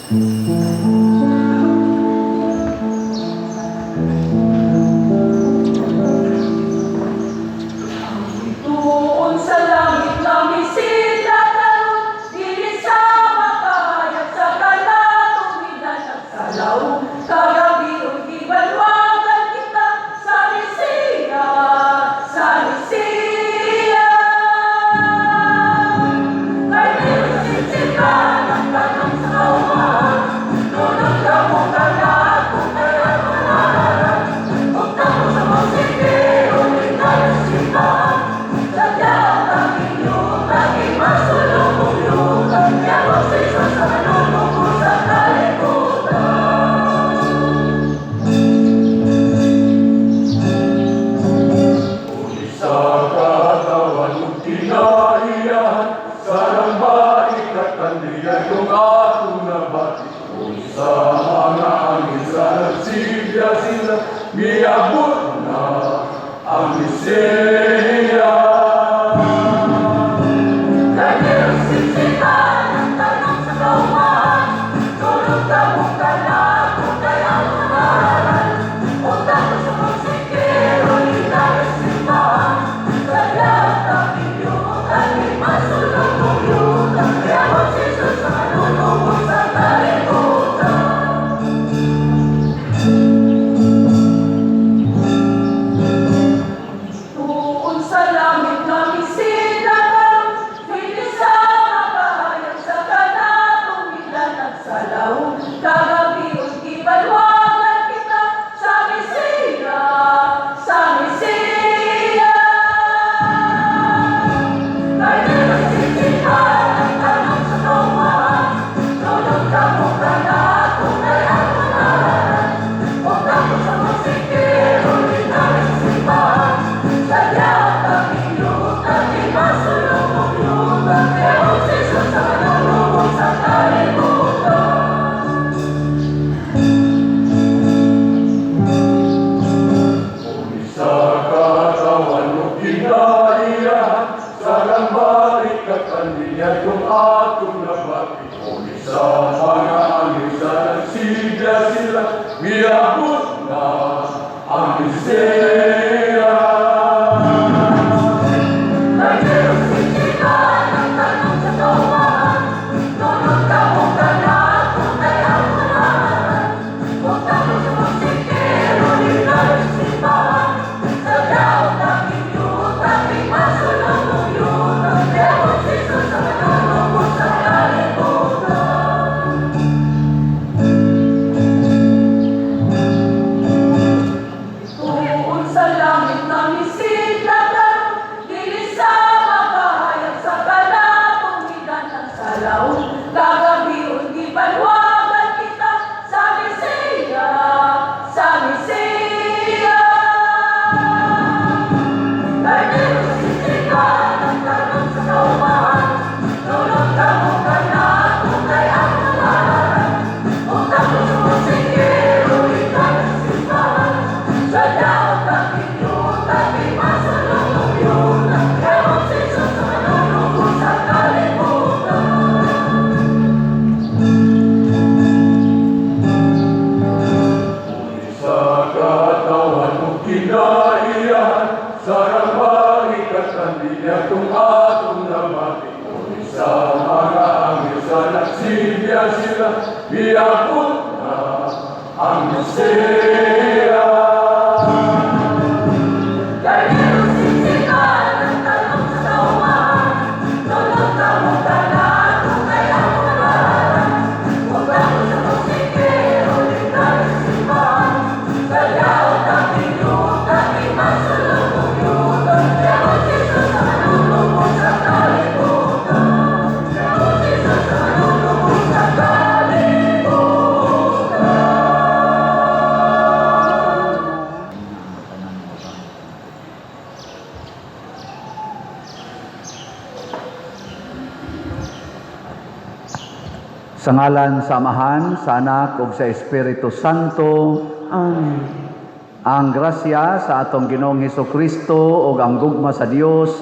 Tuon sa langit na misila taon, dili sa makahayag sa kanatuwiran at sa laong kagabi o ibalwagan kita sa Lisiya, sa Lisiya. Kay nilusiksikan ang tanong sa kaumaan, nunod ka mong kung kaya manaran, kung tapos sa musikero, inalasipan. Miabot na ang Lisiya. Miabot na ang Lisiya. Miabot na ang Lisiya. Sa ngalan sa Amahan, sa Anak, ug sa Espiritu Santo. Amen. Ang grasya sa atong Ginoong Hesukristo ug ang gugma sa Dios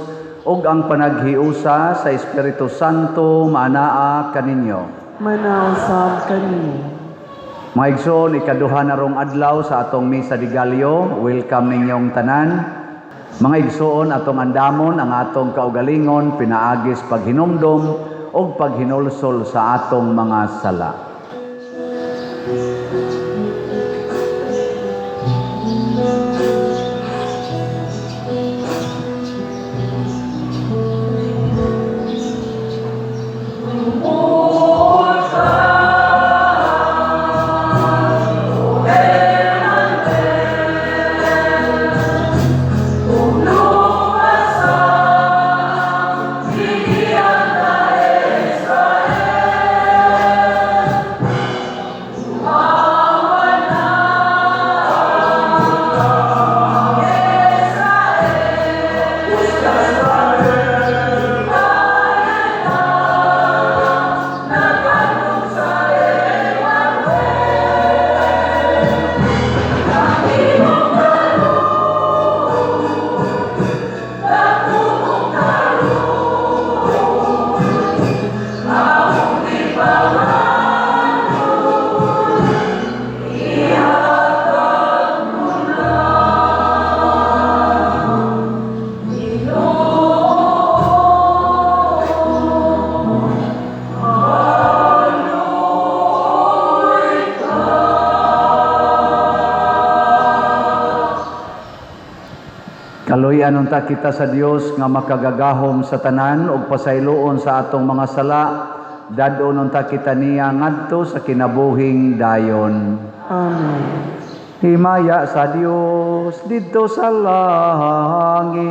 ug ang panaghiusa sa Espiritu Santo maanaa kaninyo. manausab kanimo. Mga igsoon, ikaduha na rong adlaw sa atong Misa de Gallo. Welcome ninyong tanan. Mga igsoon, atong andamon ang atong kaugalingon, pinaagis paghinumdom o paghinulsol sa atong mga sala. Kaluyan unta kita sa Dios nga makagagahom sa tanan ug pasayloon sa atong mga sala, dadon unta kita niya ngadto sa kinabuhing dayon. Amen. Himaya sa Dios didto sa langit.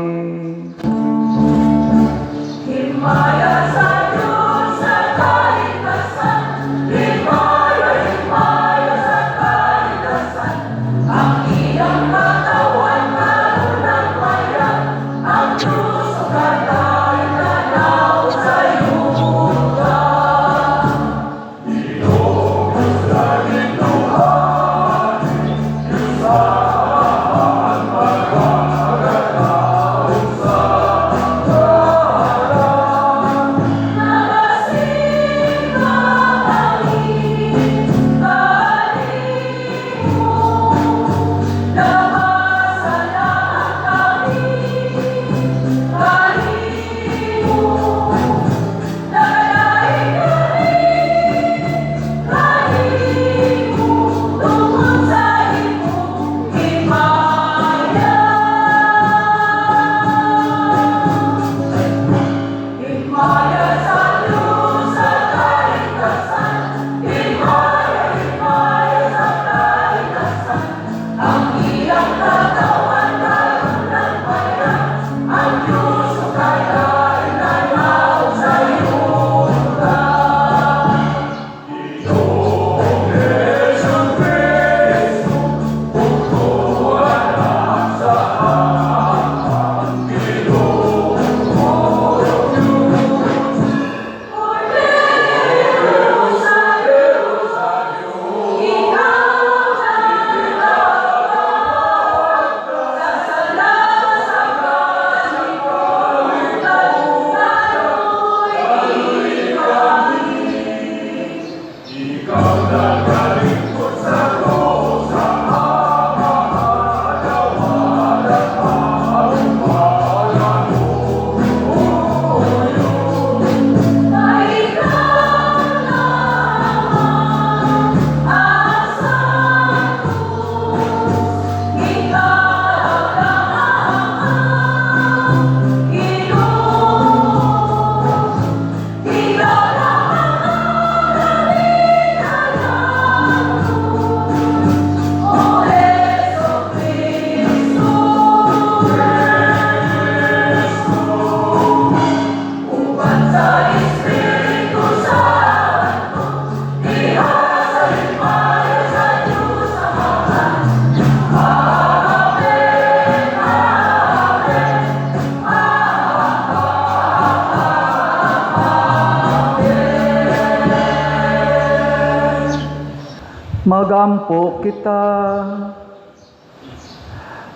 Himaya sa Diyos sa kaligtasan, himaya sa kaligtasan, ang iyang katawan karon ng bayan, ang Diyos o katayin tanaw sa yuta. Magampo kita.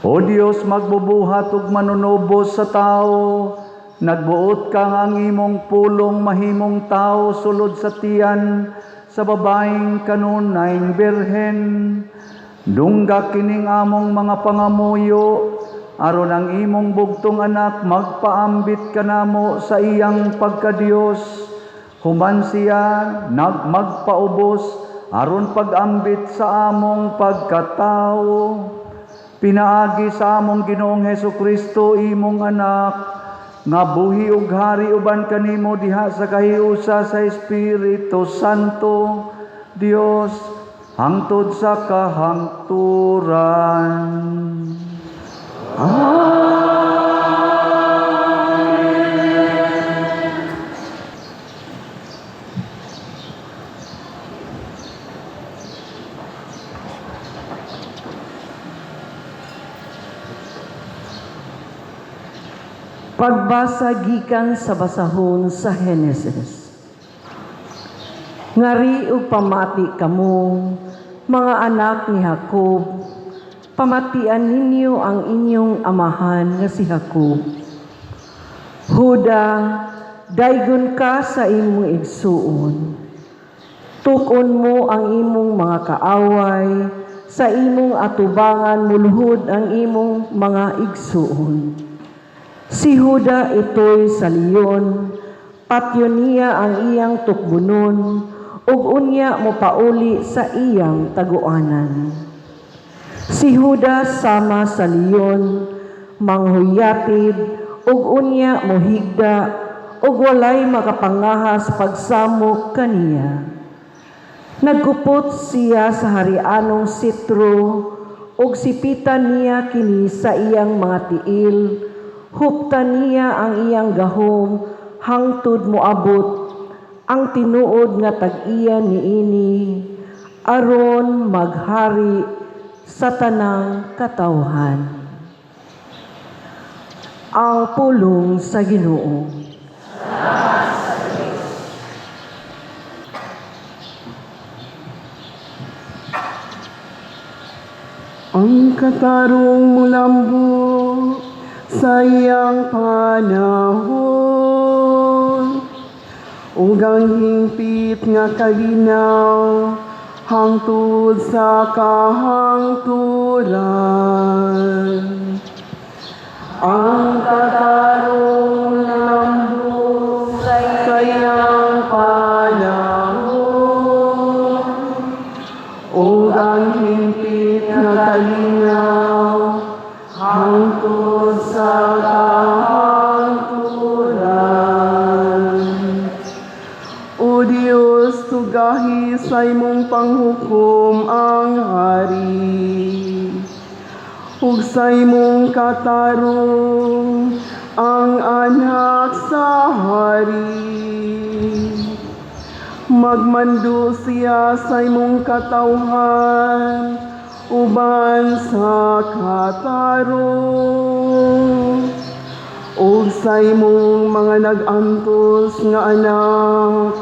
O Dios, magbubuhat ug manunubos sa tao, Nagbuot ka nga ang imong pulong mahimong tao sulod sa tiyan sa babaeng kanunayng birhen. Dungga kining among mga pangamuyo aron ang imong bugtong anak magpaambit kanamo sa iyang pagkadiyos. Human siya magpaubos aron pag-ambit sa among pagkatao. Pinaagi sa among Ginoong Hesukristo imong anak nga buhi ug hari uban kanimo diha sa kahiusa sa Espiritu Santo, Dios hangtod sa kahangturan. Pagbasa gikan sa basahon sa Henesis. Ngari ug pamati kamo, mga anak ni Jacob, pamatian ninyo ang inyong amahan nga si Jacob. Huda, daygon ka sa imong igsuon. Tukon mo ang imong mga kaaway, sa imong atubangan mulhod ang imong mga igsuon. Si Huda ito'y sa leon, patyo niya ang iyang tukbunon, ug unya mo pauli sa iyang taguanan. Si Huda sama sa leon, manghuyatid, ug unya mo higda, ug walay makapangahas pagsamok kaniya. Nagkupot siya sa harianong sitro, ug sipitan niya kini sa iyang mga tiil, huptan niya ang iyang gahom hangtod moabot ang tinuod nga tag-iya niini aron maghari sa tanang katawhan. Ang pulong sa Ginoo. Ang katarong mulambo sa iyang panahon, ug ang hingpit nga kalinaw hangtod sa kahangturan. Ang katarong lambo sa iyang panahon, ug ang hingpit nga kalinaw hangtod sa kahangturan. O Diyos, tugahi sa imong panghukom ang hari, ug sa imong katarong ang anak sa hari. Magmando siya sa imong katawhan, uban sa katarong, ug sa imong mga nag-antos nga anak,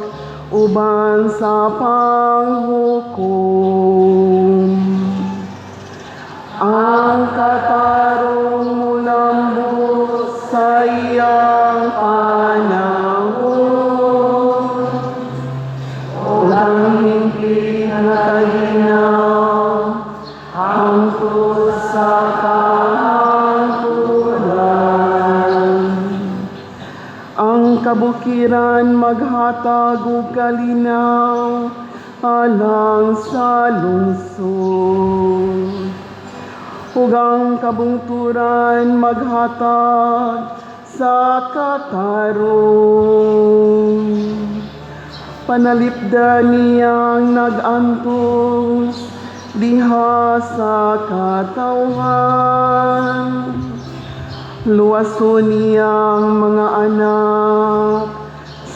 uban sa panghukom. Ang katarong mulambot sa iyang panahon, ug ang hingpit nga kalinaw hangtod sa kahangturan. Ang kabukiran maghatag og kalinaw alang sa lungsod, ug ang kabungturan maghatag sa katarong. Panalipdan niyang nag-antos diha sa katawhan, luwason niyang mga anak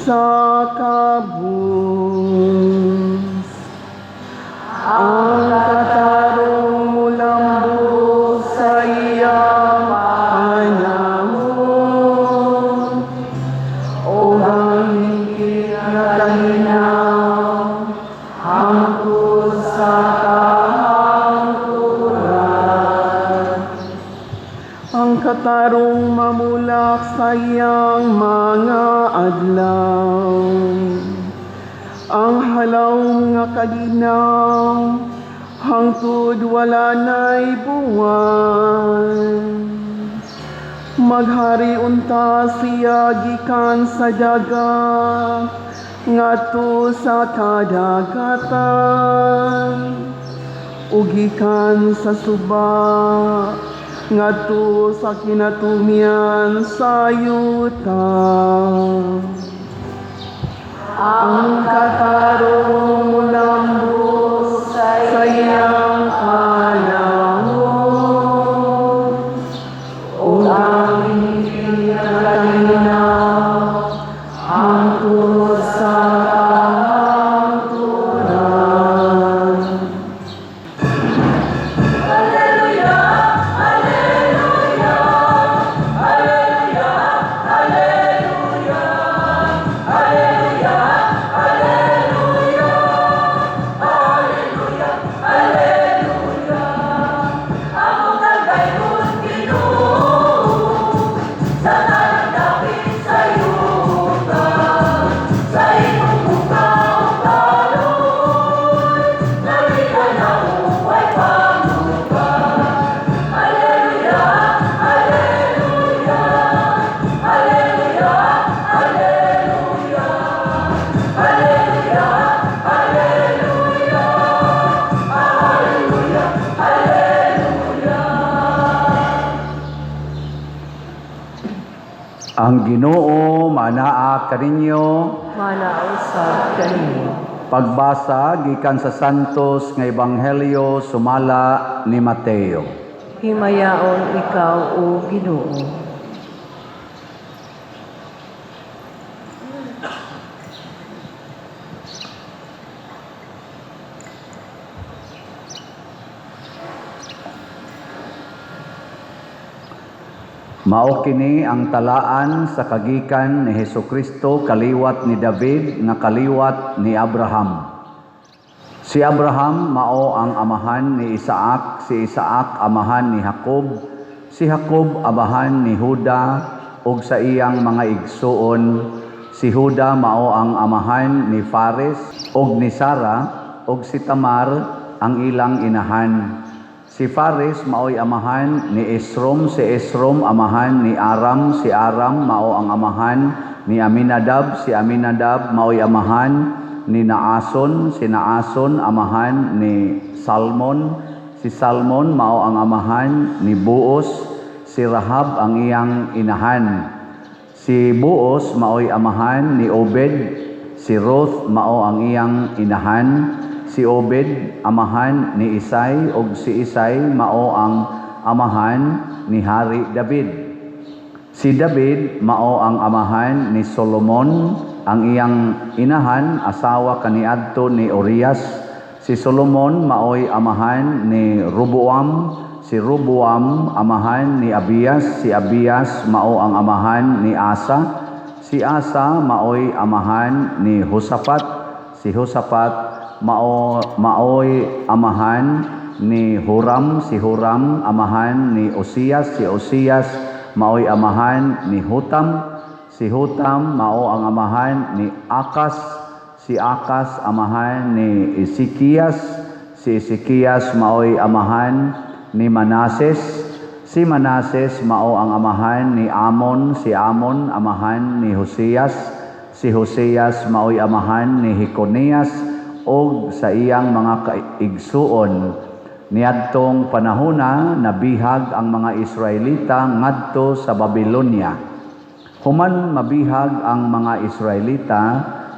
sa kabus. Ang katarong mulambo sa iyang panahon, o ang hingpit na kalinaw hangtod sa kahangturan. ang katarong mamulak sa iyang mga adlaw. Ang halaw nga kalinaw, hangtod wala na'y buwan. Maghari unta siya gikan sa dagat, ngadto sa kadagatan. Ugikan sa suba, ngadto sa kinatumian sa yuta. Ang katarong lambos sa iyang panahon, o ang hindi kalinaw, hangtod sa kahangturan. Ako tagayon Ginoo, sa tanang dapit sa yuta, sa imong bukaw-kalon, nalika na upay panglupan. Hallelujah, hallelujah, hallelujah, hallelujah, hallelujah, hallelujah, hallelujah, hallelujah. Ang Ginoo manaa kaninyo. Manausap kaninyo. Pagbasa gikan sa Santos nga Ebanghelyo sumala ni Mateo. Himayaon ikaw, O Ginoo. Mao kini ang talaan sa kagikan ni Hesukristo kaliwat ni David nga kaliwat ni Abraham. Si Abraham mao ang amahan ni Isaac, si Isaac amahan ni Jacob, si Jacob amahan ni Juda ug sa iyang mga igsuon. Si Juda mao ang amahan ni Fares ug ni Sara ug si Tamar ang ilang inahan. Si Fares mao'y amahan ni Esrom, si Esrom amahan ni Aram, si Aram mao ang amahan ni Aminadab, si Aminadab mao'y amahan ni Naason, si Naason amahan ni Salmon, si Salmon mao ang amahan ni Buos, si Rahab ang iyang inahan. Si Buos mao'y amahan ni Obed, si Ruth mao ang iyang inahan. Si Obed amahan ni Isay ug si Isay mao ang amahan ni Hari David. Si David mao ang amahan ni Solomon, ang iyang inahan asawa kaniadto ni Urias. Si Solomon mao'y amahan ni Roboam, si Roboam amahan ni Abias, si Abias mao ang amahan ni Asa. Si Asa mao'y amahan ni Hosafat, si Hosafat mao'y amahan ni Huram, si Huram amahan ni Osias, si Osias mao'y amahan ni Hutam, si Hutam mao ang amahan ni Akas, si Akas amahan ni Ezekias, si Ezekias mao'y amahan ni Manases, si Manases mao ang amahan ni Amon, si Amon amahan ni Hosias, si Hosias mao'y amahan ni Heconias og sa iyang mga kaigsuon. Niadtong panahona nabihag ang mga Israelita ngadto sa Babilonia. Human mabihag ang mga Israelita,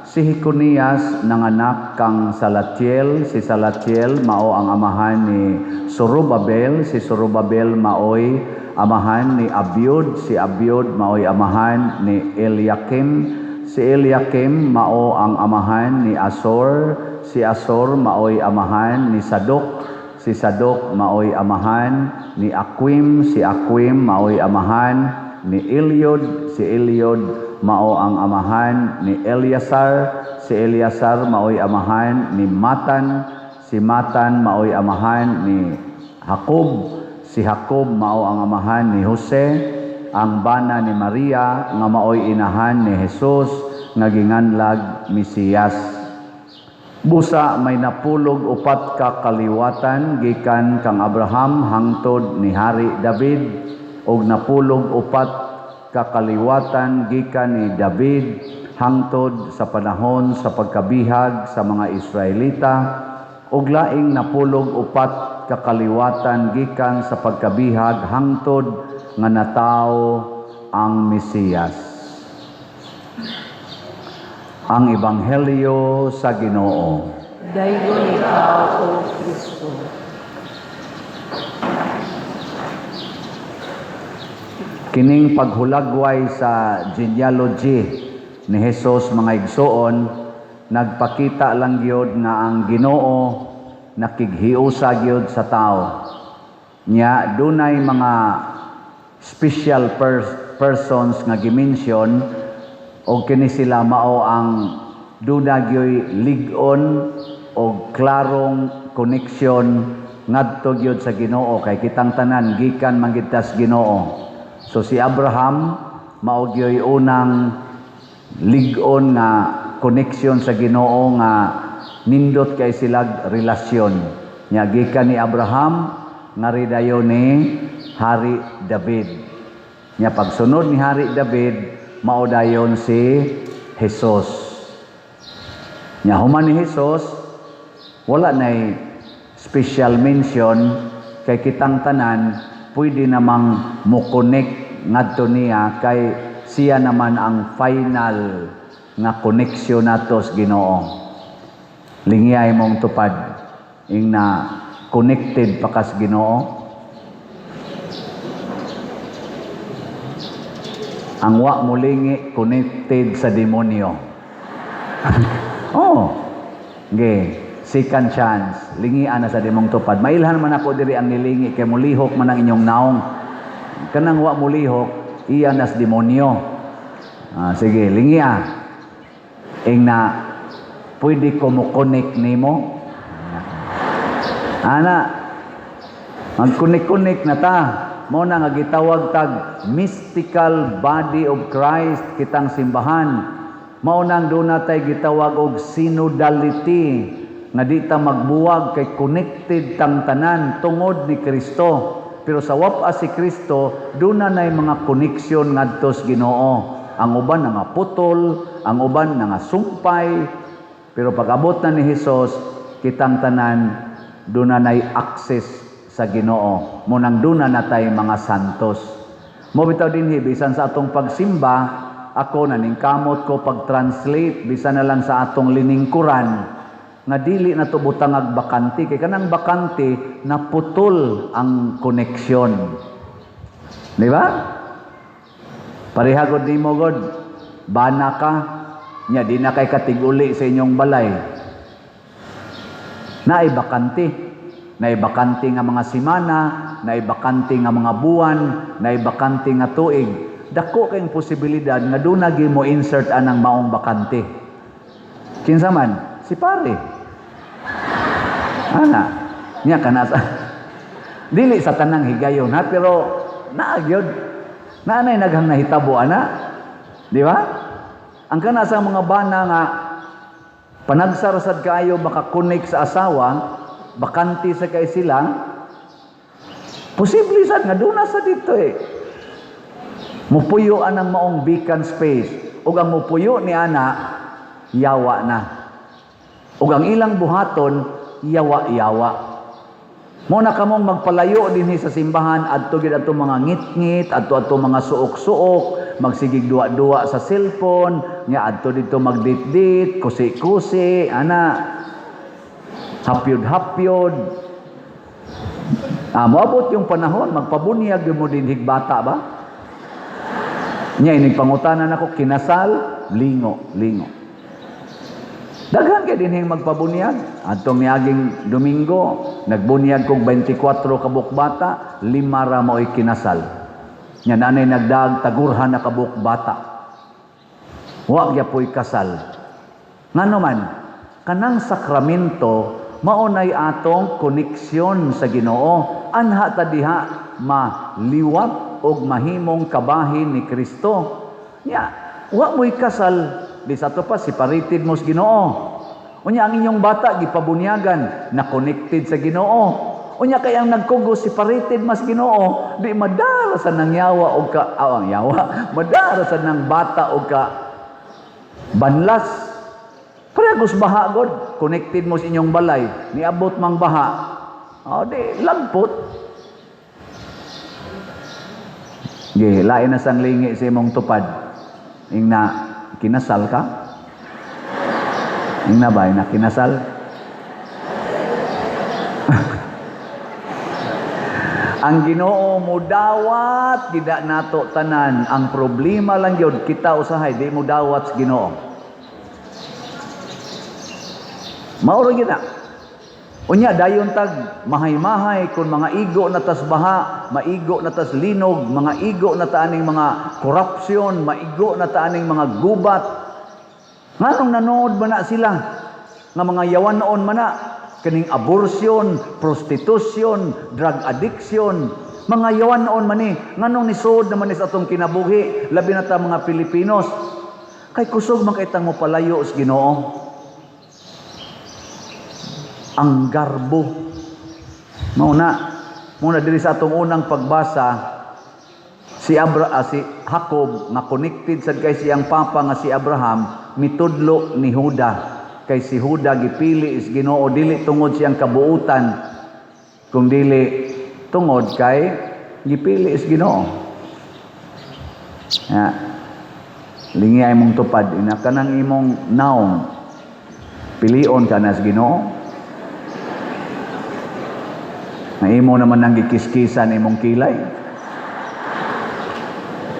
si Heconias nanganak kang Salatiel, si Salatiel mao ang amahan ni Zorobabel, si Zorobabel mao'y amahan ni Abiud, si Abiud mao'y amahan ni Eliakim, si Eliakim mao ang amahan ni Asor, si Asor mao'y amahan ni Sadok, si Sadok mao'y amahan ni Aquim, si Aquim mao'y amahan ni Eliod, si Eliod mao ang amahan ni Eleazar, si Eleazar mao'y amahan ni Matan, si Matan mao'y amahan ni Jacob, si Jacob mao ang amahan ni Jose, ang bana ni Maria nga maoy inahan ni Jesus nga ginganlag Mesiyas. Busa may napulog upat ka kaliwatan gikan kang Abraham hangtod ni Hari David, og napulog upat ka kaliwatan gikan ni David hangtod sa panahon sa pagkabihag sa mga Israelita, og laing napulog upat ka kaliwatan gikan sa pagkabihag hangtod nga natawo ang Mesiyas. Ang Ebanghelyo sa Ginoo. Dayon ikaw, O Kristo. Kining paghulagway sa genealogy ni Jesus mga igsoon, nagpakita lang gyud nga ang Ginoo nakighiusa gyud sa tao. Nya dunay mga special persons nga gimension, o kini sila mao ang dunagyoy ligon o klarong koneksyon ngadto gyud sa Ginoo, kay kitang tanan gikan mangitas Ginoo. So si Abraham mao gyoy unang ligon nga koneksyon sa Ginoo nga nindot kay silag relasyon. Nya gikan ni Abraham ngari dayon ni Hari David. Nya pagsunod ni Hari David mao dayon si Jesus. Nya human ni Jesus wala nay special mention, kay kitang tanan pwede namang mo-connect ngadto niya, kay siya naman ang final nga koneksyon nato sa Ginoo. Lingiyay mong tupad ing na connected pa kas Ginoo. Ang wa mulingi connected sa demonyo. Oh. Okay. Second chance. Lingian na sa demong tupad. Mailhan man ako diri ang nilingi kay mulihok man ang inyong naong. Kanang wa mulihok, iyan as demonyo. Sige, lingian. Ing na pwede ko mo connect nimo. Ana, mag-connect na ta. Mo na nga gitawag tag mystical body of Christ kitang simbahan. Mao nang duna tay gitawag og synodality, nga di ta magbuwag kay connected tang tanan tungod ni Kristo. Pero sa wapa si Kristo, duna nay mga koneksyon ngadto sa Ginoo. Ang uban nga putol, ang uban nga sumpay. Pero pag abot na ni Hesus, kitang tanan duna nay access sa Ginoo. Munang duna na tay mga santos. Mo bitaw dinhi bisan sa atong pagsimba, ako naningkamot ko pag-translate bisan na lang sa atong liningkuran nga dili na to butangag bakante, kay kanang bakante naputol ang koneksyon. Di ba? Pareha gud nimo god, bana ka nya di na kay katiguli sa inyong balay. Naay bakante. Naay bakante nga mga simana, naay bakante nga mga buwan, naay bakante nga tuig. Dako kayong posibilidad nga doon nagi mo insert anang maong bakante. Kinsa man? Si pare. Ana, niya kanasa. Dili sa tanang higayon ha, pero naagyod. Naanay naghang nahitabo ana. Di ba? Ang kanasa mga bana nga panagsarasad kaayo makakonek sa asawa, bakante sa kay sila, posible sad nga doon na sa dito mupuyo anang maong vacant space, ug ang mupuyo ni ana yawa na, ug ang ilang buhaton yawa-yawa. Mo na kamong magpalayo dinhi sa simbahan adto gid adto mga ngit-ngit, adto mga suok-suok, magsigig duwa-duwa sa cellphone, nya adto dito magdit-dit, kusi-kusi, ana hapyod-hapyod. Moabot yung panahon, magpabunyag yung mo dinhig bata ba? Nya inig pangutanan ako, kinasal, lingo. Daghan kay dinhing magpabunyag. Atong niaging Domingo, nagbunyag kog 24 kabuk bata, 5 ra mo'y kinasal. Nya nanay nagdag tagurhan na kabuk bata. Wa gyud po'y kasal. Ngano man, kanang sakramento maunay atong koneksyon sa Ginoo. Anha ta diha maliwat og mahimong kabahin ni Kristo. Nya, wa mo'y kasal di sa to pa separated mo sa Ginoo. Unya ang inyong bata gipabunyagan na connected sa Ginoo. Unya kay ang nagkugos separated mas Ginoo, di madarasan ng yawa o ka madarasan ng bata o ka banlas. Parehas baha god, connected mo sa inyong balay, niabot mang baha. O di lagpot. Lain na sang lingi sa imong tupad. Ing na kinasal ka? Ing na ba na kinasal? Ang Ginoo mudawat gida nato tanan. Ang problema lang yun, kita usahay di mudawat sa Ginoo. Mauro gina. Unya dayon tag mahay-mahay kun mga igo na tas baha, maigo na tas linog, mga igo na taaning mga korupsyon, maigo na taaning mga gubat. Nganong nanood ba na sila nga mga yawan noon man na kaning abortion, prostitution, drug addiction, mga yawan noon man ni, nganong nisod naman is atong kinabuhi, labi na ta mga Pilipinos. Kay kusog makitang mo palayo sa Ginoo. Ang garbo. Muna diri sa atong unang pagbasa, si Jacob nga connected sad kay siyang papa nga si Abraham, mitudlo ni Juda. Kay si Juda gipili is Ginoo dili tungod siyang kabuutan, kung dili tungod kay gipili is Ginoo. Ya. Lingi ay mong tupad ina kanang imong naong pilion ka na sa Ginoo. Na imo naman nang gikiskisan imong kilay.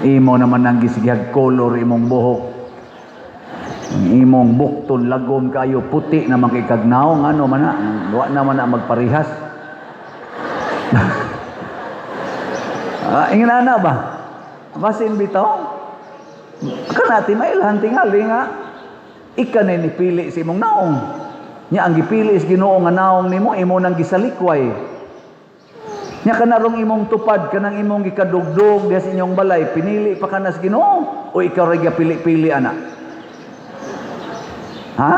Imo naman nang gisigyag color imong buhok. Imong bukton lagom kayo puti na makikagnaw ngano man na wa naman na magparihas. Ingana na ba? Basin bitaw. Kanati mailhan tingali nga ikanay ni pili si imong naong. Nya ang gipili is Ginoo nga naong nimo imo nang gisalikway. Nya kanarong imong tupad kanang imong gikadugdog diha sa inyong balay pinili pa kana sa Ginoo o ikaw ra pili-pili ana. Ha?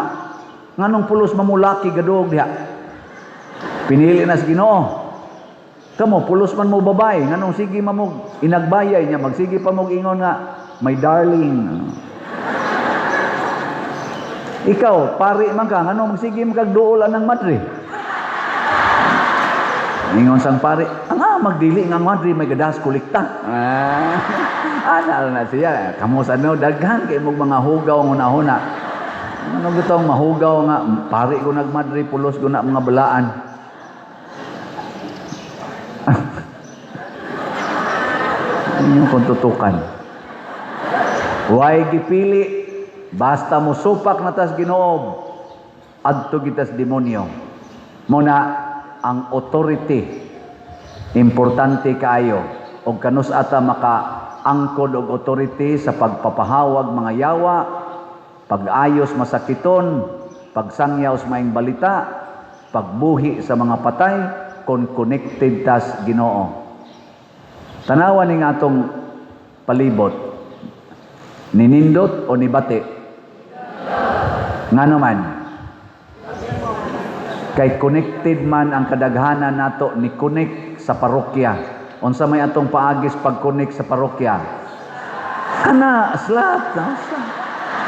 Nganong pulos mamulaki gadog diha? Pinili na sa Ginoo. Kamo pulos man mo babay, nganong sige mamog inagbayay niya, magsige pa mog ingon nga, my darling. Ikaw, pari man ka, nganong magsige magduolan ng madre. Ingon sang pari, magdili nga madre may gadas kolekta. Ana na siya, kamo sa no daghan kay mog mga hugaw nguna-huna. Ano gutong mahugaw nga, pari ko nagmadri, pulos ko na mga balaan. Ano yung kuntutukan? Huwag gipili, basta mo supak na tas Ginoo, adto gitas demonyo. Muna, ang authority, importante kayo, o kanus ata maka-angkod og authority sa pagpapahawag mga yawa, pag-ayos masakiton, pagsangyaw sa maing balita, pagbuhi sa mga patay, kung connected tas Ginoo. Tanawan ning atong palibot, ninindot o nibati? Nga naman, kay connected man ang kadaghanan nato ni connect sa parokya. Unsa may atong paagis pag-connect sa parokya? Ana, slat,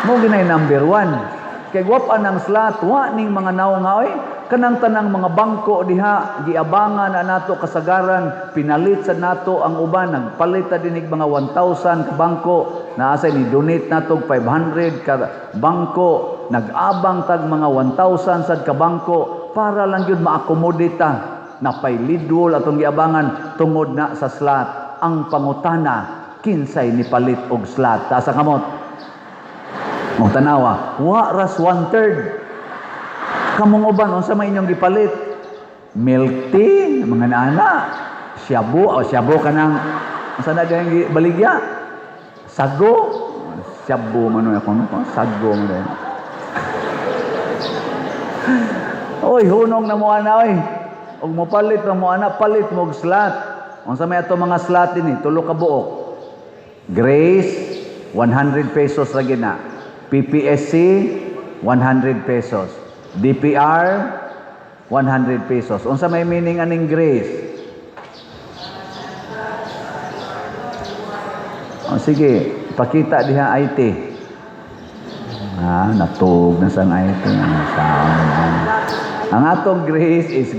mo ginay number 1. Kay guwapa ng slat, wa ning mga naungaoy, kanang tanang mga bangko diha, giabangan na nato kasagaran, pinalit sa nato ang uban, nagpalit ta dinig mga 1,000 ka bangko, naasay ni donate nato 500 ka bangko, nag-abang tag mga 1,000 sad ka bangko, para lang yun ma-accommodate napay lidwol atong giabangan tungod na sa slat. Ang pangutana, kinsay ni palit og slat? Taas ang kamot. Mong tanawa, wa ras 1/3. Kamong uban unsa may inyong gipalit? Milk tea, mga nana. Shabu kanang unsa na gyud baligya? Sago. Shabu man ako no, sago man. Oy, hunong na mo ana oy. Og mo palit na mo ana, palit mo og slot. Unsa may ato mga slot dinhi? Tulo ka buok. Grace 100 pesos ra gina. PPSC 100 pesos. DPR 100 pesos. Unsa may meaning aning grace? Sige, pakita diha IT. Natug na sang IT. Ang atong grace is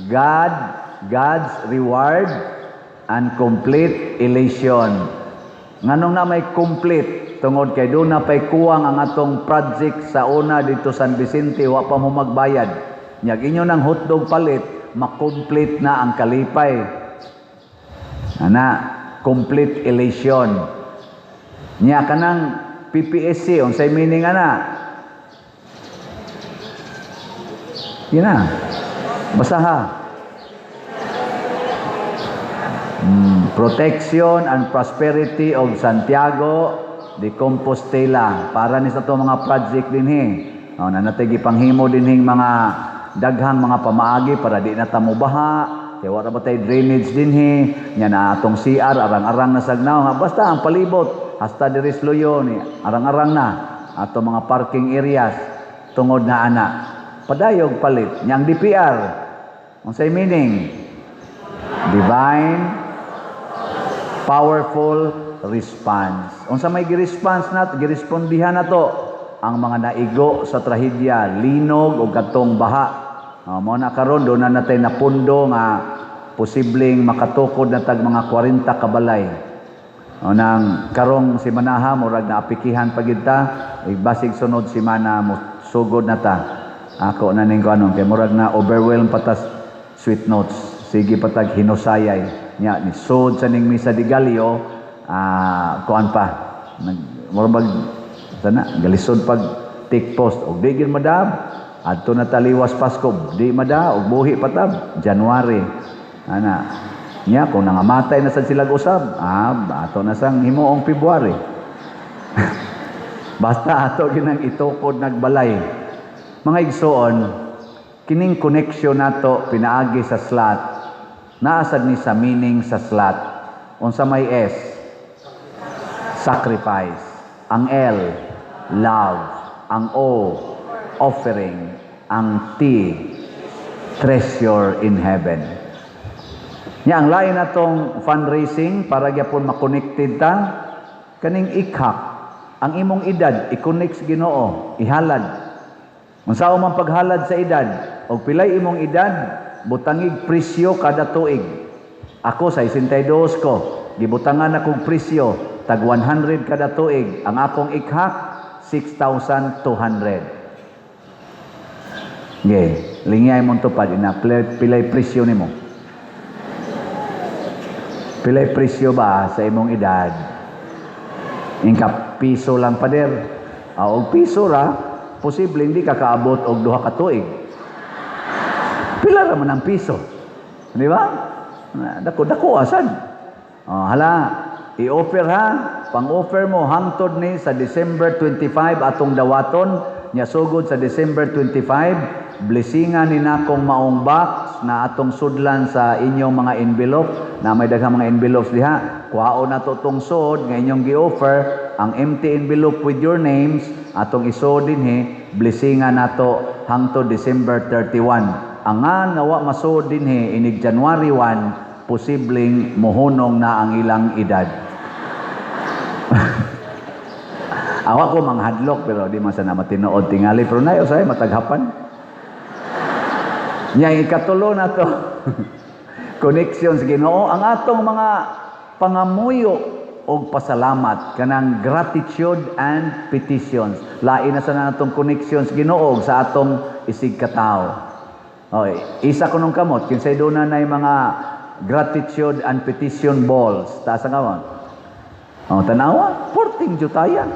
God's reward and complete elation. Nganong na may complete tungod kay doon na pay kuwang ang atong project sa una dito San Vicente, wa pa mo magbayad. Nyag inyo ng hotdog palit, makomplete na ang kalipay. Complete elation. Nya kanang PPSC unsay meaning ana? Gina. Basaha. Protection and prosperity of Santiago de Compostela. Para ni sa to mga project dinhi. Nanatay gipanghimo dinhing mga daghang mga pamaagi para di na ta mobaha. Kaya wala ba tayo drainage dinhi, nya na atong CR, arang-arang na sagnaw. Basta ang palibot, hasta diris loyo ni arang-arang na. Ato mga parking areas, tungod na ana. Padayog palit. Nya ang DPR, unsay meaning? Divine, powerful response. Unsa may gi-response nat, girespondihan nato ang mga naigo sa trahedya, linog o katong baha. Mo na karon do na natay napundo nga posibleng makatukod na tag mga 40 kabalay. Nang karong si Manaha murag na apikihan pagid ta, basig sunod si Mana mo sugod na ta. Ako na ning kanon kay murag na overwhelm patas sweet notes. Sige patag hinusayay nya ni sud sa ning misa di Galio kuan pa. Murag sana galisod pag take post og digil madab. Adto na taliwas Pasko, di mada og buhi patab January. Nya kung nangamatay na sad sila usab, ato na sang himuong February. Basta ato ginang itukod nagbalay. Mga igsoon, kining connection nato pinaagi sa slot. Naasad ni sa meaning sa slot. Unsa may S? Sacrifice. Ang L, love. Ang O, offering. Ang T, treasure in heaven. Nya ang lain natong fundraising para gyapon ma-connected ta kaning ikhak ang imong edad i-connect sa Ginoo, ihalad. Unsa man paghalad sa edad og pilay imong edad, butangig presyo kada tuig. Ako sa 62 ko, gibutangan akong presyo tag 100 kada tuig. Ang akong ikhak 6,200. Lingay mong tupad ina pilay presyo nimo. Pilay presyo ba sa imong edad? Ingka piso lang pader. Og piso ra, posible hindi ka kaabot og 2 ka tuig. Pila ra man ang piso. Di ba? Dako asad. Hala, i-offer ha, pang-offer mo hangtod ni sa December 25 atong dawaton, nya sugod sa December 25. Blessingan ni nakong maong box na atong sudlan sa inyong mga envelope na may daghang mga envelopes diha. Kuhaon nato tong sud nga inyong gi-offer ang empty envelope with your names atong isod dinhi. Blessingan nato hangtod December 31. Angan nga wa masud dinhi inig January 1 posibleng mohunong na ang ilang edad. Awa ko manghadlok pero di man sana matinuod tingali pero nayo say mataghapan. Nya ikatulo na to. Connections Ginoo ang atong mga pangamuyo og pasalamat kanang gratitude and petitions. Lain na sana natong connections Ginoo sa atong isig katawo. Okay, isa kunong kamot kinsay do na nay mga gratitude and petition balls. Taas ang kamot. Tanawa, 14 jutayan.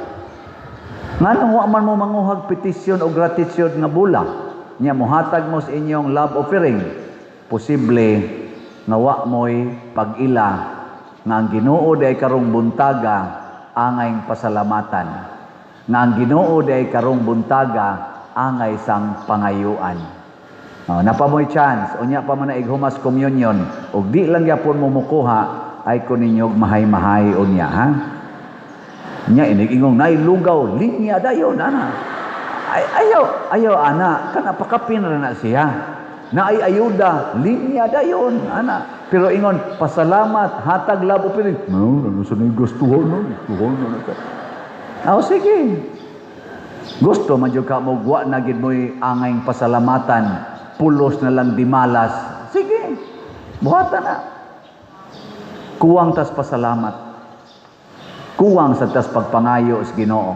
Nganong wa man mo manguhag petition o gratitude nga bula? Nya mohatag mo sa inyong love offering. Posible nga wa mo'y pag-ila nga ang Ginoo day karong buntaga angayng pasalamatan. Nga ang Ginoo day karong buntaga angay sang pangayuan. Napamoy chance, unya pa man na ighumas communion, ug di lang yapon mo mukuha, ay ko ninyo mahay-mahay unya, ha? Nya inigingong nailugaw, linya dayon, ana. Ayaw, ana, kanapakapin na siya. Na ay ayuda, linya dayon, ana. Pero ingon, pasalamat, hatag labo piling. No, ano sa nang gustuhan na. Sige. Gusto man jud ka mo wa na gid mo'y angayng pasalamatan, pulos na lang di malas. Sige. Buhatan na. Kuwang tas pasalamat. Kuwang sa tas pagpangayo sa Ginoo.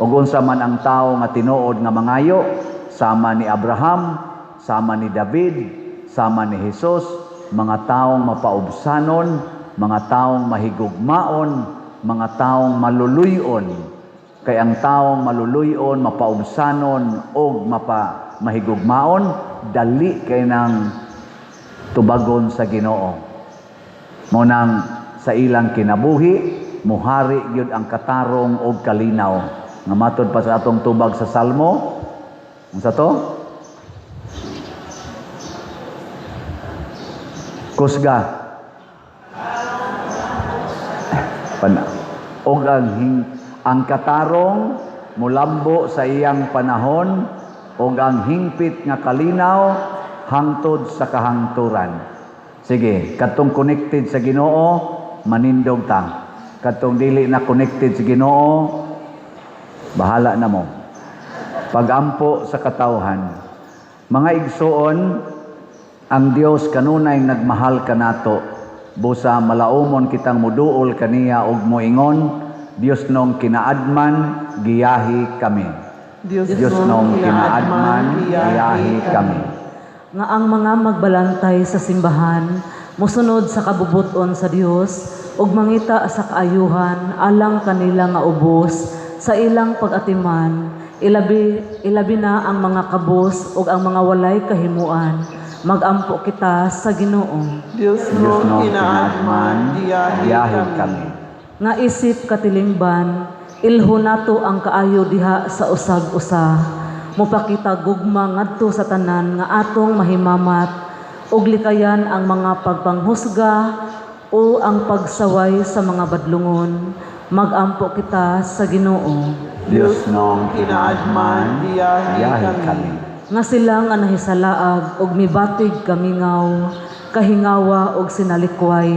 Ug unsa man ang tawo nga tinuod nga mangayo, sama ni Abraham, sama ni David, sama ni Jesus, mga taong mapaubsanon, mga taong mahigugmaon, mga taong maluluyon. Kay ang taong maluluyon, mapaubsanon o mahigugmaon, dali kay nang tubagon sa Ginoo. Munang sa ilang kinabuhi, muhari gyud ang katarong o kalinaw. Nga matod pa sa atong tubag sa Salmo, unsa to? Kusga. Og ang katarong mulambo sa iyang panahon og ang hingpit nga kalinaw hangtod sa kahangturan. Sige, katong connected sa Ginoo, manindog ta. Katong dili na connected sa Ginoo, bahala na mo. Pagampo sa katawhan. Mga igsoon, ang Dios kanunay nagmahal kanato. Busa malaumon kitang muduol kaniya og moingon, Dios nong kinaadman, giyahi kami. Dios nong kinaadman, giyahi kami. Nga ang mga magbalantay sa simbahan, musunod sa kabubuton sa Dios, ug mangita sa kaayuhan, alang kanila nga ubos, sa ilang pag-atiman, ilabi na ang mga kabos ug ang mga walay kahimuan. Magampo kita sa Ginoo. Dios nong kinaadman, giyahi kami. Nga isip katilingban, ilho nato ang kaayo diha sa usag-usa. Mupakita gugma ngadto sa tanan nga atong mahimamat, ug likayan ang mga pagpanghusga o ang pagsaway sa mga badlungon. Magampo kita sa Ginoo. Dios nong kinaadman, giyahi kami. Nga sila nga nahisalaag og mibatig kamingaw, kahingawa og sinalikway,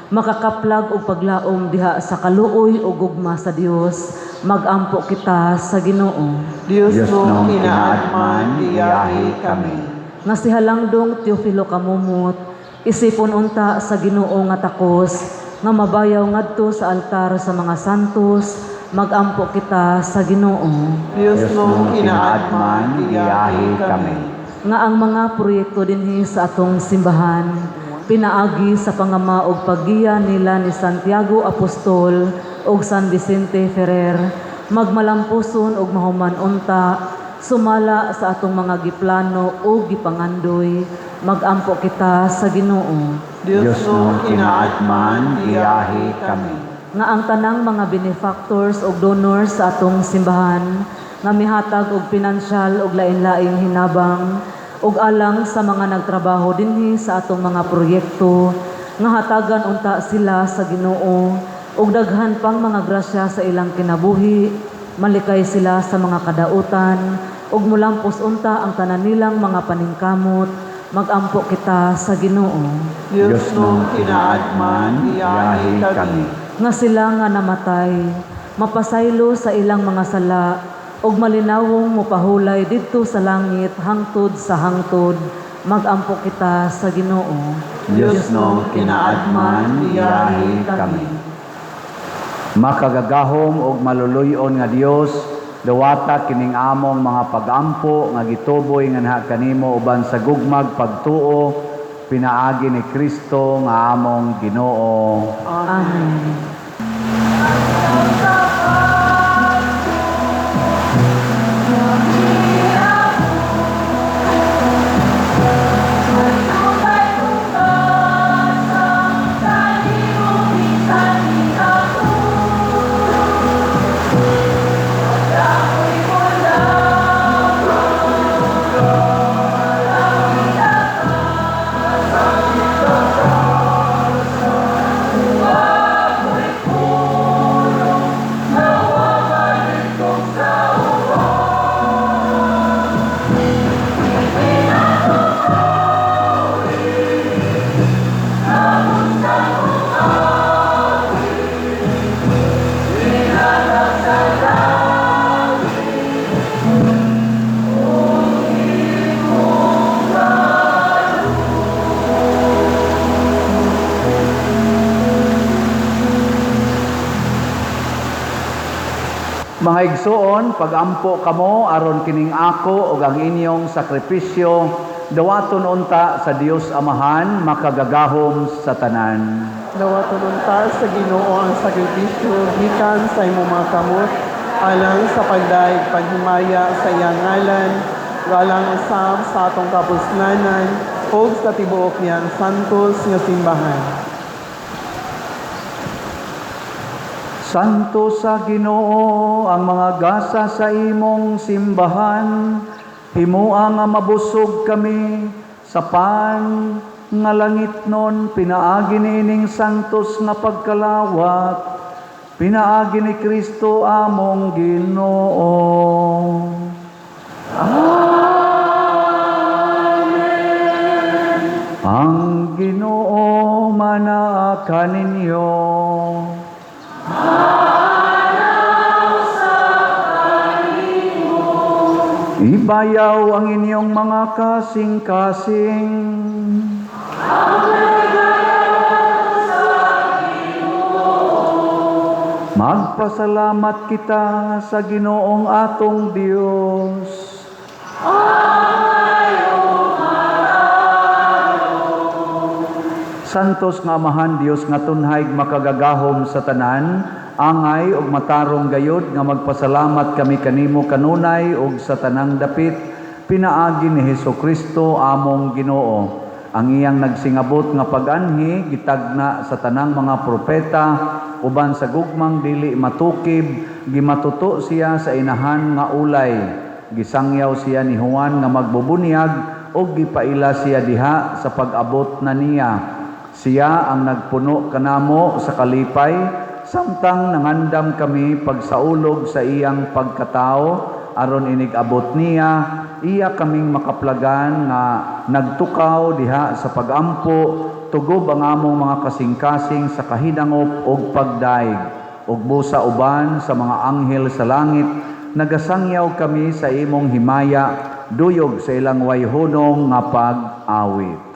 makakaplag og paglaom diha sa kaluoy ug gugma sa Dios. Magampo kita sa Ginoo. Dios nong kinaadman, giyahi kami. Nga si Halangdong Teofilo Kamumot, isipon unta sa Ginoo nga takos, nga mabayaw ngadto sa altar sa mga santos. Magampo kita sa Ginoo. Dios nong kinaadman, giyahi kami. Nga ang mga proyekto dinhi sa atong simbahan, pinaagi sa pangama og paggiya nila ni Santiago Apostol ug San Vicente Ferrer, magmalampuson og mahuman unta, sumala sa atong mga giplano ug gipangandoy. Magampo kita sa Ginoo. Dios nong kinaadman, giyahi kami. Nga ang tanang mga benefactors ug donors sa atong simbahan, nga mihatag og pinansyal ug lain-laing hinabang, ug alang sa mga nagtrabaho dinhi sa atong mga proyekto, nga hatagan unta sila sa Ginoo, ug daghan pang mga grasya sa ilang kinabuhi, malikay sila sa mga kadautan, ug mulampos unta ang tanan nilang mga paningkamot. Magampo kita sa Ginoo. Dios nong kinaadman, giyahi kami. Nga sila nga namatay, mapasaylo sa ilang mga sala, ug malinawong mupahulay didto sa langit hangtod sa hangtod. Magampo kita sa Ginoo. Dios nong kinaadman, giyahi kami. Makagagahom og maluluyon nga Dios, dawata kining among mga pagampo nga gituboy nga naha kanimo uban sa gugmag pagtuo pinaagi ni Kristo nga among Ginoo. Amen. Mga igsoon, pagampo kamo aron kining ako ug ang inyong sakripisyo dawaton unta sa Dios Amahan makagagahom sa tanan. Dawaton unta sa Ginoo ang sakripisyo gikan sa imong mga kamot alang sa pagdaig paghimaya sa iyang ngalan, alang usab sa atong kapuslanan ug sa tibuok niyang santos nga simbahan. Santo sa Ginoo ang mga gasa sa imong simbahan, himua nga mabusog kami sa pan nga langit nun, pinaagi nining santos nga pagkalawat, pinaagi ni Kristo among Ginoo. Amen. Ang Ginoo manaa kaninyo. Ibayaw ang inyong mga kasing-kasing. Magpasalamat kita sa Ginoong atong Dios. Santos nga Amahan Dios nga tunhay makagagahom sa tanan, angay ug matarong gayud nga magpasalamat kami kanimo kanunay ug sa tanang dapit pinaagi ni Hesukristo among Ginoo. Ang iyang nagsingabot nga pag-anhi gitagna sa tanang mga propeta uban sa gugmang dili matukib, gimatuto siya sa inahan nga ulay. Gisangyaw siya ni Juan nga magbubunyag ug gipaila siya diha sa pag-abot na niya. Siya ang nagpuno kanamo sa kalipay, samtang nangandam kami pagsaulog sa iyang pagkatao, aron inig-abot niya, iya kaming makaplagan nga nagtukaw diha sa pagampo, tugob ang among mga kasing-kasing sa kahinangop ug pagdaig, ug busa uban sa mga anghel sa langit, nagasangyaw kami sa imong himaya, duyog sa ilang wayhunong nga pag-awit.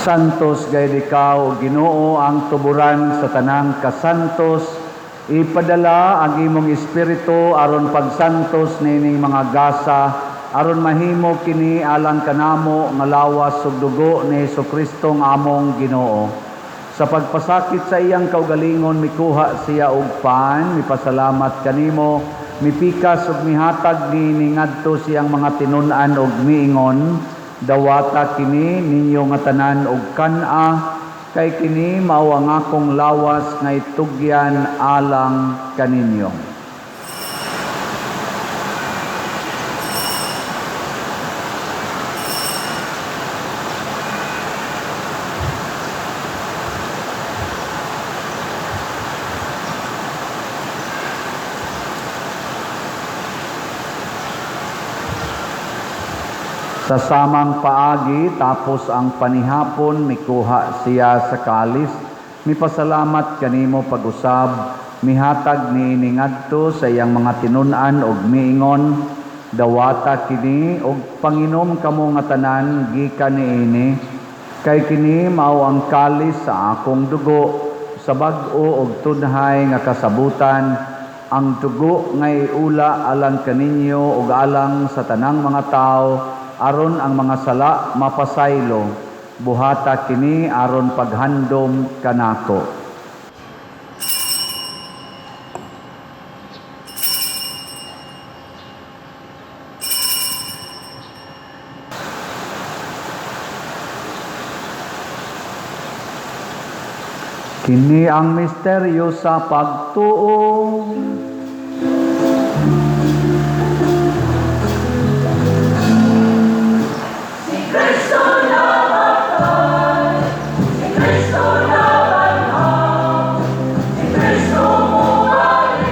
Santos gayud ikaw, o Ginoo, ang tuburan sa tanang kasantos. Ipadala ang imong espiritu aron pagsantos nining mga gasa, aron mahimo kini alang kanamo nga lawas ug dugo ni Hesukristo nga among Ginoo. Sa pagpasakit sa iyang kaugalingon mikuha siya og pan, mipasalamat kanimo, mipikas ug mihatag ni ngadto siyang mga tinun-an ug miingon, dawata kini ninyo nga tanan og kan-a, kay kini mao ang akong lawas nga itugyan alang kaninyo. Sa samang paagi, tapos ang panihapon, mikuha siya sa kalis. Mipasalamat kanimo pag-usab, mihatag ni iningadto sa iyang mga tinunan og miingon, dawata kini og panginom kamo nga tanan gikan niini, kay kini mao ang kalis sa akong dugo, sa bag-o og tunhay nga kasabutan, ang dugo nga iula alang kaninyo ug alang sa tanang mga tao, aron ang mga sala mapasaylo. Buhata kini aron paghandom kanako. Kini ang misteryo sa pagtuo. Si Kristo namatay, si Kristo nabanhaw, si Kristo bumalik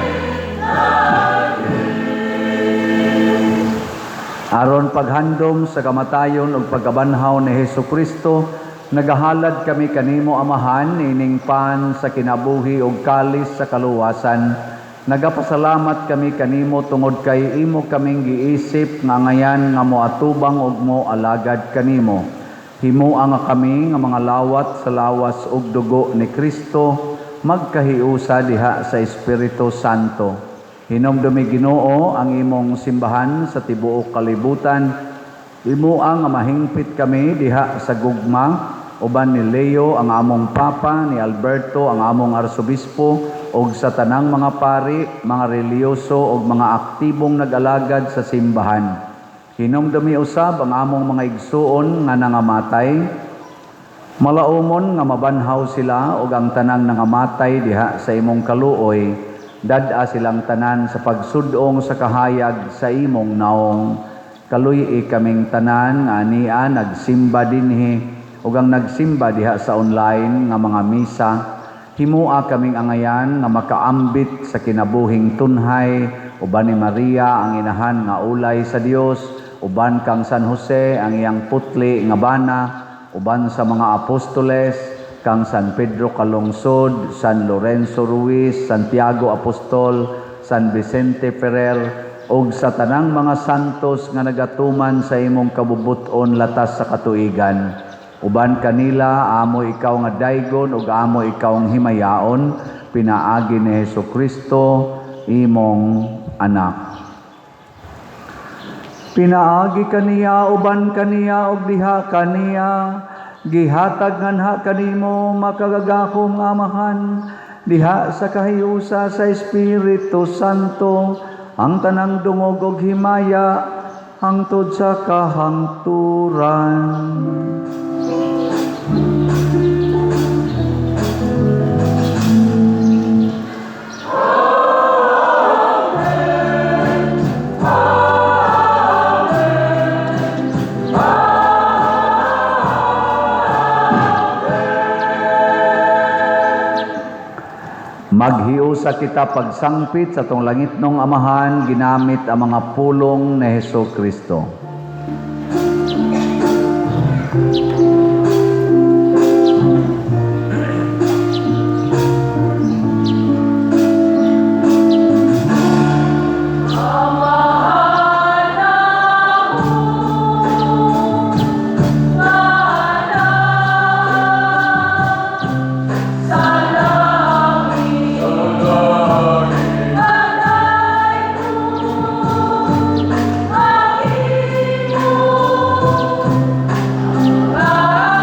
Aron paghandom sa kamatayon ug pagkabanhaw ni Hesukristo, nagahalad kami kanimo Amahan ining pan sa kinabuhi ug kalis sa kaluwasan. Nagapasalamat kami kanimo tungod kay imo kaming giisip nga ngayan nga moatubang ug moalagad kanimo. Himua nga kami nga mga lawat sa lawas ug dugo ni Kristo magkahiusa diha sa Espiritu Santo. Hinumdumi Ginoo ang imong simbahan sa tibuok kalibutan. Himua nga mahingpit kami diha sa gugma uban ni Leo ang among papa, ni Alberto ang among arsobispo, og sa tanang mga pari, mga reliyoso og mga aktibong nag-alagad sa simbahan. Hinumdumi usab ang among mga igsuon nga nangamatay. Malaumon nga mabanhaw sila og ang tanang nangamatay diha sa imong kaluoy. Dad-a silang tanan sa pagsudong sa kahayag sa imong naong. Kaluy kaming tanan nga ania nagsimba dinhi ug ang nagsimba diha sa online nga mga misa. Himua kaming angayan nga makaambit sa kinabuhing tunhay, uban ni Maria ang inahan nga ulay sa Dios, uban kang San Jose ang iyang putli nga bana, uban sa mga apostoles, kang San Pedro Calungsod, San Lorenzo Ruiz, Santiago Apostol, San Vicente Ferrer, ug sa tanang mga santos nga nagatuman sa imong kabubuton latas sa katuigan. Uban kanila, amo ikaw nga daygon ug amo ikaw ang himayaon, pinaagi ni Hesukristo, imong anak. Pinaagi kaniya, uban kaniya ug diha kaniya, gihatag nganha kanimo makagagahom nga Amahan, diha sa kahiusa sa Espiritu Santo, ang tanang dungog ug himaya hangtod sa kahangturan. Maghiusa kita pagsangpit sa tong langitnong Amahan ginamit ang mga pulong ni Hesukristo. Ah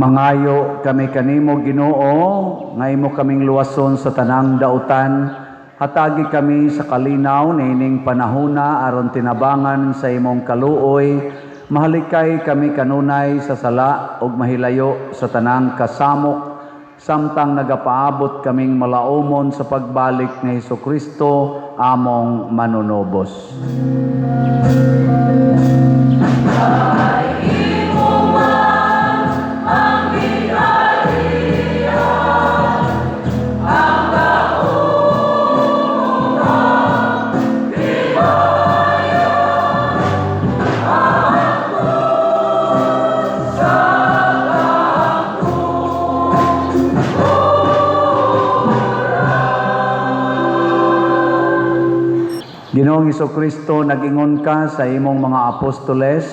Mangayo kami kanimo Ginoo, nga imo kaming luwason sa tanang dautan, hatagi kami sa kalinaw nining panahona aron tinabangan sa imong kaluoy, mahalikay kami kanunay sa sala ug mahilayo sa tanang kasamok, samtang nagapaabot kaming malaumon sa pagbalik ni Hesukristo among manunobos. Ginoong Hesukristo, nag-ingon ka sa imong mga apostoles,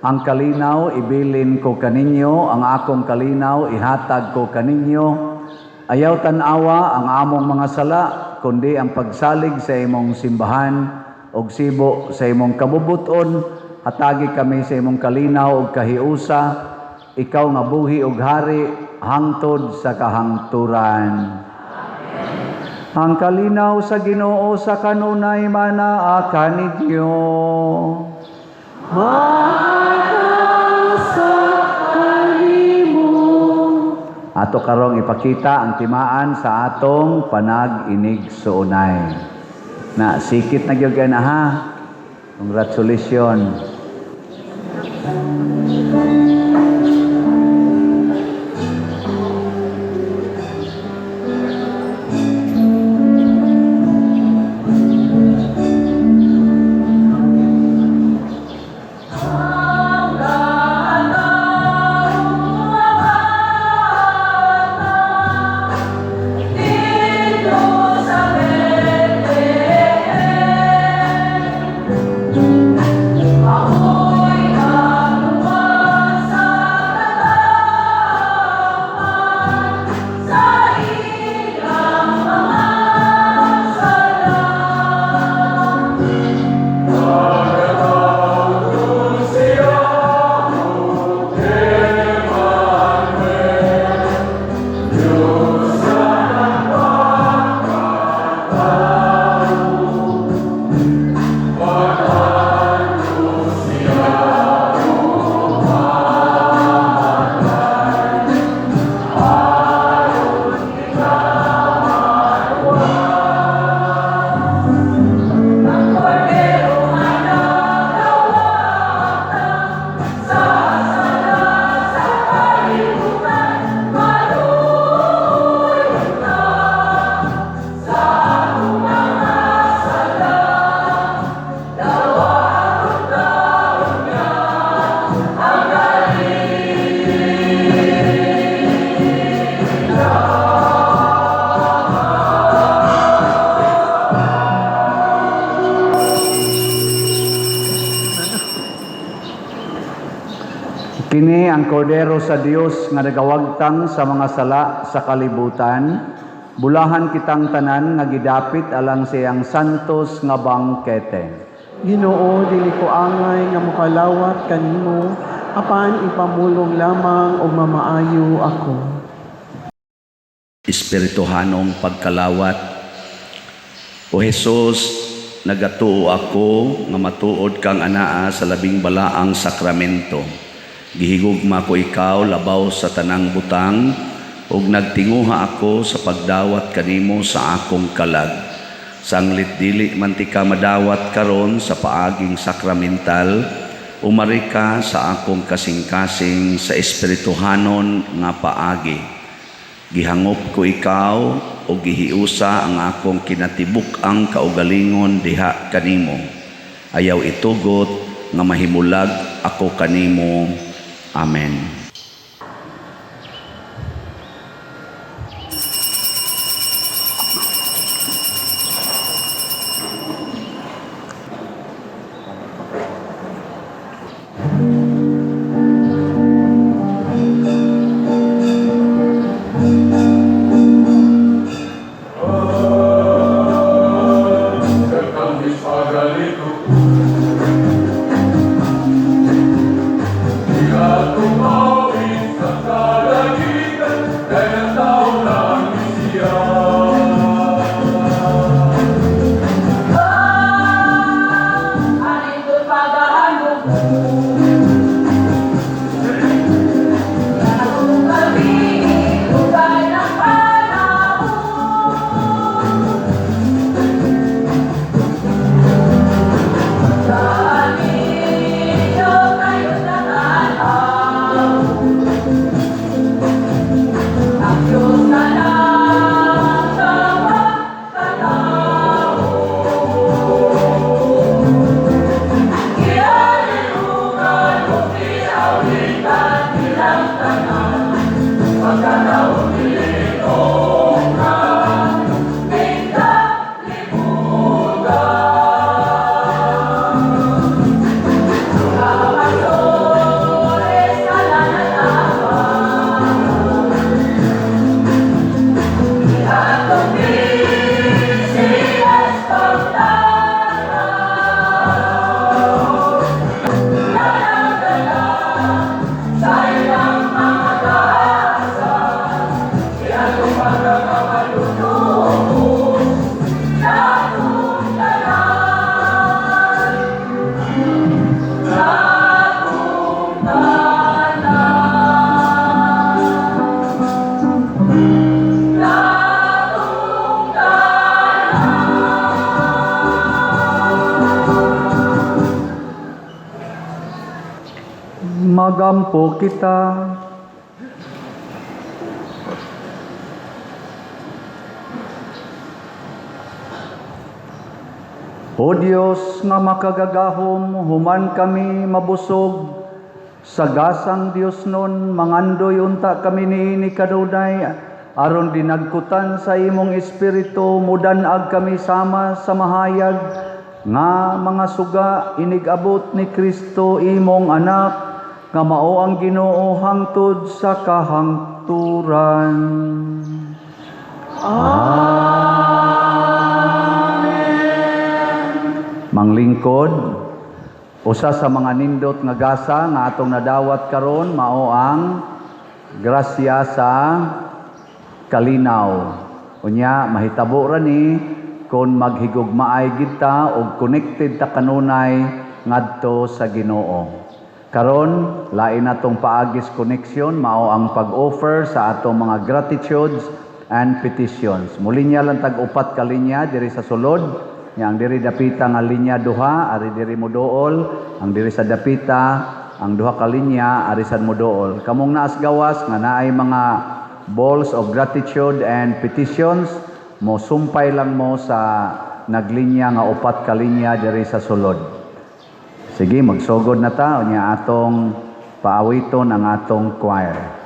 ang kalinaw ibilin ko kaninyo, ang akong kalinaw ihatag ko kaninyo. Ayaw tanawa ang among mga sala, kundi ang pagsalig sa imong simbahan ug sibo sa imong kabubuton. Hatagi kami sa imong kalinaw ug kahiusa, ikaw nga buhi ug hari hangtod sa kahangturan. Ang kalinaw sa Ginoo sa kanunay manaa kaninyo. Sa kanimo. Ato karong ipakita ang timaan sa atong panag-inig suunay. Na sikit na gyud na ha. Congratulations. Kini ang kordero sa Dios nga nagawagtang sa mga sala sa kalibutan. Bulahan kitang tanan nga gidapit alang siyang santos nga bangkete. Ginoo, dili ko angay nga mokalawat kanimo, apan ipamulong lamang o mamaayo ako. Espirituhanong pagkalawat. O Jesus, nagatuo ako nga matuod kang anaa sa labing balaang sakramento. Gihigugma ko ikaw labaw sa tanang butang, ug nagtinguha ako sa pagdawat kanimo sa akong kalag. Sanglit dili man ti ka madawat karon sa paaging sakramental, umari ka sa akong kasing-kasing sa espirituhanon nga paagi. Gihangop ko ikaw o gihiusa ang akong kinatibuk ang kaugalingon diha kanimo. Ayaw itugot nga mahimulag ako kanimo. Amen. Pagaliku, Ikaw magampo kita. O Diyos nga makagagahom, human kami mabusog, sa gasang Diyos nun, mangandoy unta kami ni kanunay, aron dinagkutan sa imong espiritu, mudanag kami sama sa mahayag, nga mga suga inigabot ni Kristo imong anak, nga mao ang Ginoo hangtod sa kahangturan. Manglingkod, usa sa mga nindot nga gasa nga atong nadawat karon mao ang grasya sa kalinaw. Unya mahitabo ra ni kung maghigugmaay gid ta og connected ta kanunay ngadto sa Ginoo. Karon lain natong paagis connection mao ang pag-offer sa atong mga gratitudes and petitions. Mulinya lang tag-upat ka linya diri sa sulod. Yang diri dapita nga linya duha, ari diri mo dool. Ang diri sa dapita, ang duha ka linya, ari sad mo dool. Kamong naas gawas nga naay mga balls of gratitude and petitions, mo sumpay lang mo sa naglinya nga upat ka linya diri sa sulod. Sige, magsugod na ta unya atong paawiton ang atong choir.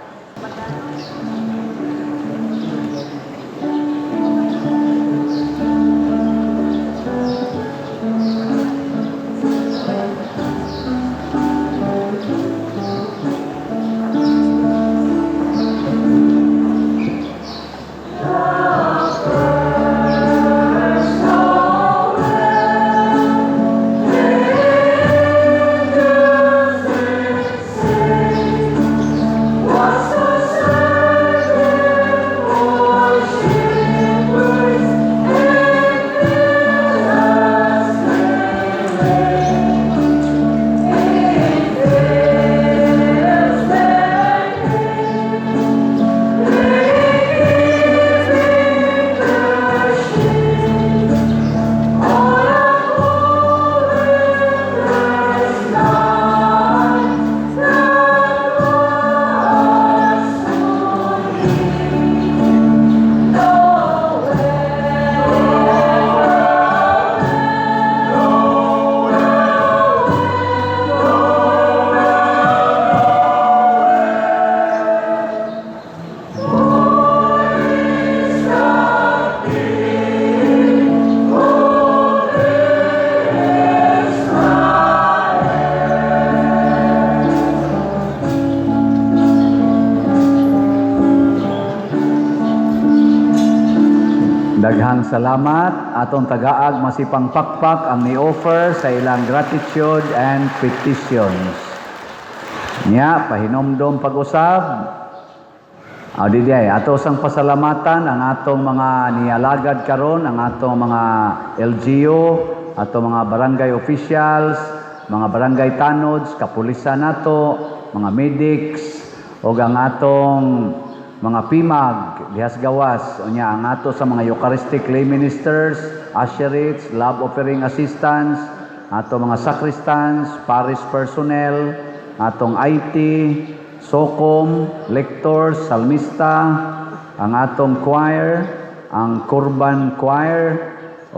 Daghang salamat atong tagaag masipang pakpak ang ni-offer sa ilang gratitude and petitions. Nya pahinomdom pag-usab. Diday ato sang pasalamatan ang atong mga nialagad karon, ang atong mga LGU, atong mga barangay officials, mga barangay tanods, kapulisan nato, mga medics, o ang atong mga PIMAG, dihas gawas, unya ang ato sa mga Eucharistic lay ministers, usherates, love offering assistants, ato mga sacristans, parish personnel, atong IT, SOCOM, lectors, salmista, ang atong choir, ang Kurban choir,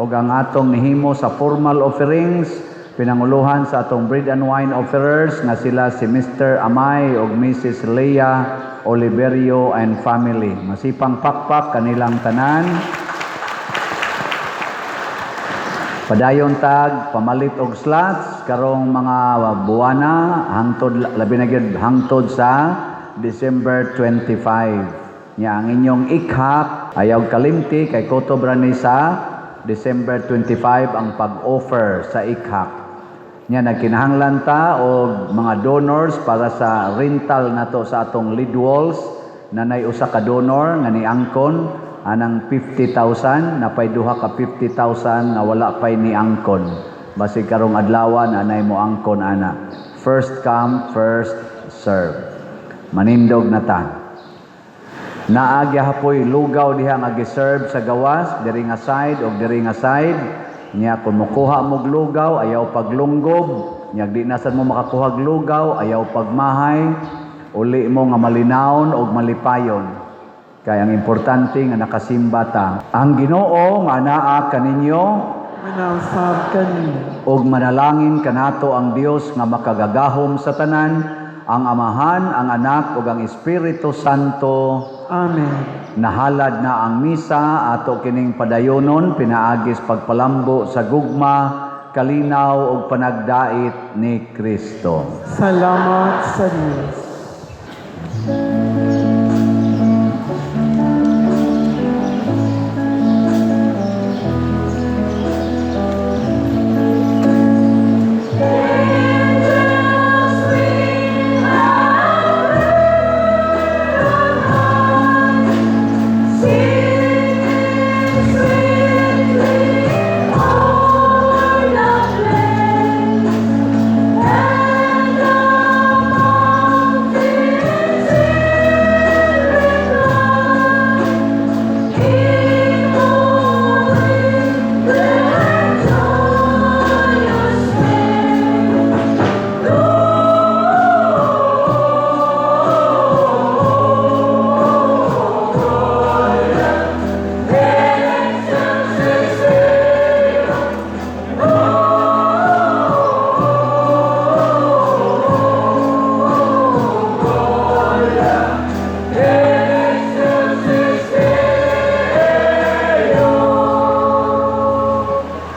o ang atong nihimo sa formal offerings, pinanguluhan sa atong bread and wine offerers na sila si Mr. Amay o Mrs. Leah Oliverio and family. Masipang pakpak kanilang tanan. Padayon tag pamalit og slots karong mga buwana hangtod labi na gyud hangtod sa December 25. Nya ang inyong ikhak ayaw kalimti kay kotobra ni sa December 25 ang pag-offer sa ikhak. Nya nagkinahanglan ta og mga donors para sa rental nato sa atong lead walls. Nanay usa ka donor nga niangkon anang 50,000, napay duha ka 50,000 na wala pay niangkon. Basig karong adlaw nanay mo angkon ana. First come, first serve. Manindog na ta. Naagya hapoy lugaw diha nga gi-serve sa gawas diri nga side og diri nga side. Nya kung mukuha mo lugaw ayaw paglunggob Nyag di nasan mo makakuhag lugaw, ayaw pagmahay, uli mo nga malinawon o malipayon. Kaya ang importante nga nakasimba ta. Ang Ginoo nga anaa kaninyo, Manasab kani. og manalangin kanato ang Dios nga makagagahom sa tanan, ang Amahan, ang Anak ug ang Espiritu Santo. Amen. Nahalad na ang misa ato kining padayonon pinaagis pagpalambo sa gugma, kalinaw ug panagdait ni Kristo. Salamat sa Diyos.